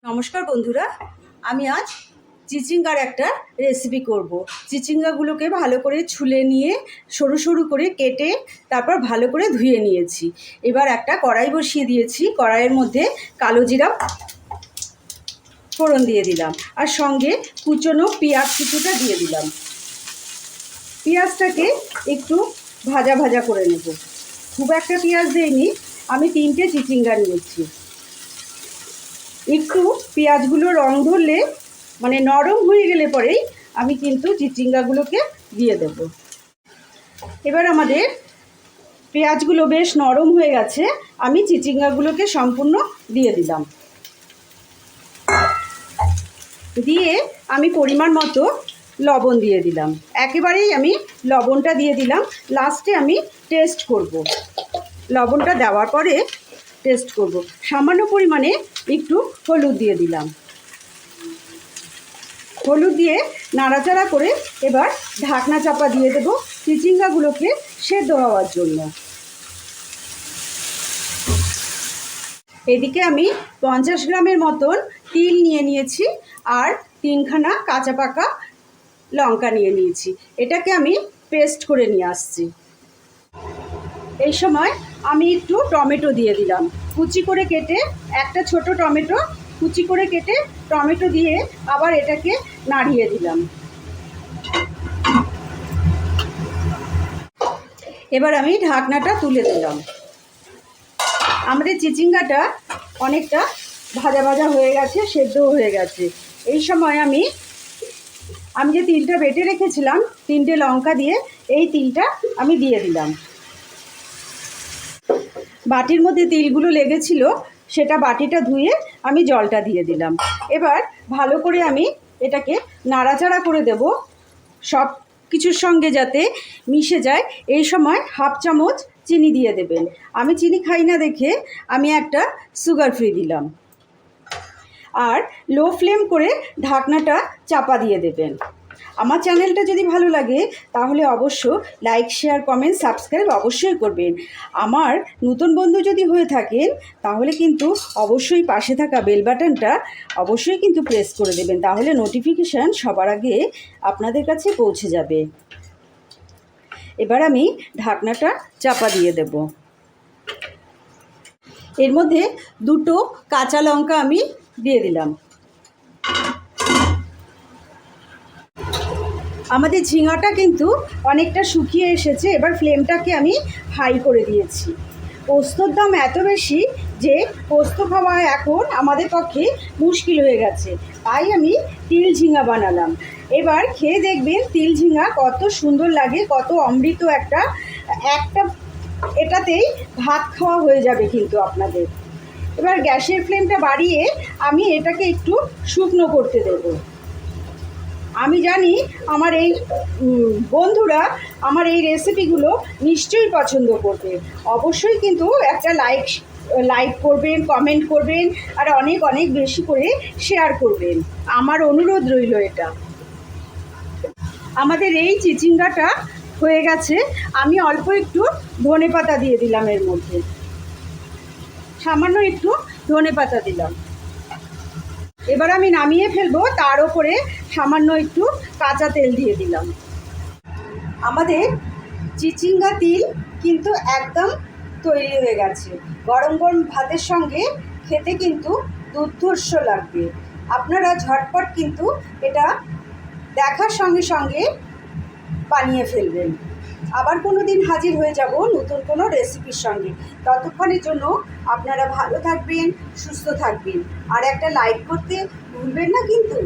নমস্কার বন্ধুরা, আমি আজ চিচিঙ্গার একটা রেসিপি করব। চিচিঙ্গাগুলোকে ভালো করে ছুলে নিয়ে সরু সরু করে কেটে তারপর ভালো করে ধুয়ে নিয়েছি। এবার একটা কড়াই বসিয়ে দিয়েছি। কড়াইয়ের মধ্যে কালো জিরা ফোড়ন দিয়ে দিলাম, আর সঙ্গে কুচনো পেঁয়াজ কিছুটা দিয়ে দিলাম। পেঁয়াজটাকে একটু ভাজা ভাজা করে নেব। খুব একটা পেঁয়াজ দিইনি, আমি 3টে চিচিঙ্গা নিয়েছি। একটু পেঁয়াজগুলো রং ধরলে মানে নরম হয়ে গেলে পরেই আমি কিন্তু চিচিঙ্গাগুলোকে দিয়ে দেব। এবার আমাদের পেঁয়াজগুলো বেশ নরম হয়ে গেছে, আমি চিচিঙ্গাগুলোকে সম্পূর্ণ দিয়ে দিলাম। দিয়ে আমি পরিমাণ মতো লবণ দিয়ে দিলাম। একেবারেই আমি লবণটা দিয়ে দিলাম, লাস্টে আমি টেস্ট করব। লবণটা দেওয়ার পরে টেস্ট করব। সামান্য পরিমাণে একটু হলুদ দিয়ে দিলাম। হলুদ দিয়ে নাড়াচাড়া করে এবার ঢাকনা চাপা দিয়ে দেব চিচিঙ্গাগুলোকে সেদ্ধ হওয়ার জন্য। এদিকে আমি 50 গ্রামের মতন তিল নিয়ে নিয়েছি, আর 3খানা কাঁচা পাকা লঙ্কা নিয়ে নিয়েছি। এটাকে আমি পেস্ট করে নিয়ে আসছি। এই সময় আমি একটু টমেটো দিয়ে দিলাম, কুচি করে কেটে। একটা ছোট টমেটো কুচি করে কেটে টমেটো দিয়ে আবার এটাকে নাড়িয়ে দিলাম। এবার আমি ঢাকনাটা তুলে দিলাম। আমাদের চিচিঙ্গাটা অনেকটা ভাজা ভাজা হয়ে গেছে, সেদ্ধও হয়ে গেছে। এই সময় আমি যে তিলটা বেটে রেখেছিলাম, 3টে লঙ্কা দিয়ে এই তিলটা আমি দিয়ে দিলাম। বাটির মধ্যে তিলগুলো লেগেছিল, সেটা বাটিটা ধুয়ে আমি জলটা দিয়ে দিলাম। এবার ভালো করে আমি এটাকে নাড়াচাড়া করে দেব, সব কিছুর সঙ্গে যাতে মিশে যায়। এই সময় হাফ চামচ চিনি দিয়ে দেবেন। আমি চিনি খাই না দেখে আমি একটা সুগার ফ্রি দিলাম। আর লো ফ্লেম করে ঢাকনাটা চাপা দিয়ে দেবেন। আমার চ্যানেলটা যদি ভালো লাগে তাহলে অবশ্য লাইক, শেয়ার, কমেন্ট, সাবস্ক্রাইব অবশ্যই করবেন। আমার নতুন বন্ধু যদি হয়ে থাকেন তাহলে কিন্তু অবশ্যই পাশে থাকা বেল বাটনটা অবশ্যই কিন্তু প্রেস করে দেবেন, তাহলে নোটিফিকেশান সবার আগে আপনাদের কাছে পৌঁছে যাবে। এবার আমি ঢাকনাটা চাপা দিয়ে দেব। এর মধ্যে 2টো কাঁচা লঙ্কা আমি দিয়ে দিলাম। আমাদের ঝিঙাটা কিন্তু অনেকটা শুকিয়ে এসেছে। এবার ফ্লেমটাকে আমি হাই করে দিয়েছি। পোস্তর দাম এত বেশি যে পোস্ত খাওয়া এখন আমাদের পক্ষে মুশকিল হয়ে গেছে, তাই আমি তিল ঝিঙা বানালাম। এবার খেয়ে দেখবেন তিল ঝিঙা কত সুন্দর লাগে, কত অমৃত একটা এটাতেই ভাত খাওয়া হয়ে যাবে কিন্তু আপনাদের। এবার গ্যাসের ফ্লেমটা বাড়িয়ে আমি এটাকে একটু শুকনো করতে দেবো। আমি জানি আমার এই বন্ধুরা আমার এই রেসিপিগুলো নিশ্চয়ই পছন্দ করবে। অবশ্যই কিন্তু একটা লাইক করবেন, কমেন্ট করবেন, আর অনেক অনেক বেশি করে শেয়ার করবেন। আমার অনুরোধ রইল এটা। আমাদের এই চিচিঙ্গাটা হয়ে গেছে। আমি অল্প একটু ধনেপাতা দিয়ে দিলাম, এর মধ্যে সামান্য একটু ধনেপাতা দিলাম। এবার আমি নামিয়ে ফেলবো, তার উপরে সামান্য একটু কাঁচা তেল দিয়ে দিলাম। আমাদের চিচিঙ্গা তিল কিন্তু একদম তৈরি হয়ে গেছে। গরম গরম ভাতের সঙ্গে খেতে কিন্তু দুর্ধর্ষ লাগবে। আপনারা ঝটপট কিন্তু এটা দেখার সঙ্গে সঙ্গে বানিয়ে ফেলবেন। আবার কোনো দিন হাজির হয়ে যাব নতুন কোনো রেসিপির সঙ্গে। ততক্ষণের জন্য আপনারা ভালো থাকবেন, সুস্থ থাকবেন, আর একটা লাইক করতে ভুলবেন না কিন্তু।